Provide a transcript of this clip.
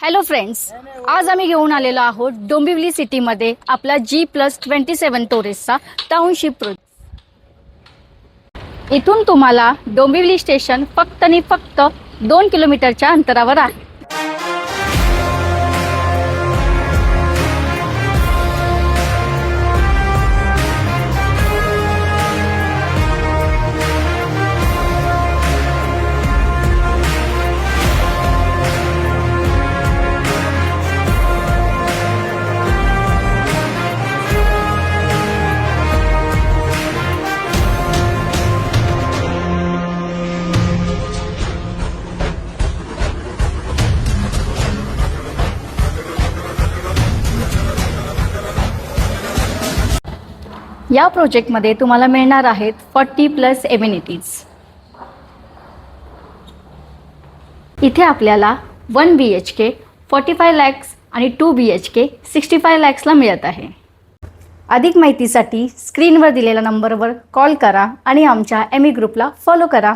Hello friends, आज आम्ही घेऊन आलेलो आहोत डोंबिवली सिटीमध्ये आपला G+27 टोरेसचा टाउनशिप प्रोजेक्ट. इथून तुम्हाला डोंबिवली स्टेशन फक्त आणि फक्त 2 किलोमीटरच्या अंतरावर आहे. या प्रोजेक्टमध्ये तुम्हाला मिळणार आहेत 40+ एमिनिटीज. इथे आपल्याला 1 BHK 45 lakhs आणि 2 BHK 65 lakhsला मिळत आहे. अधिक माहितीसाठी स्क्रीनवर दिलेल्या नंबरवर कॉल करा आणि आमच्या एमी ग्रुपला फॉलो करा.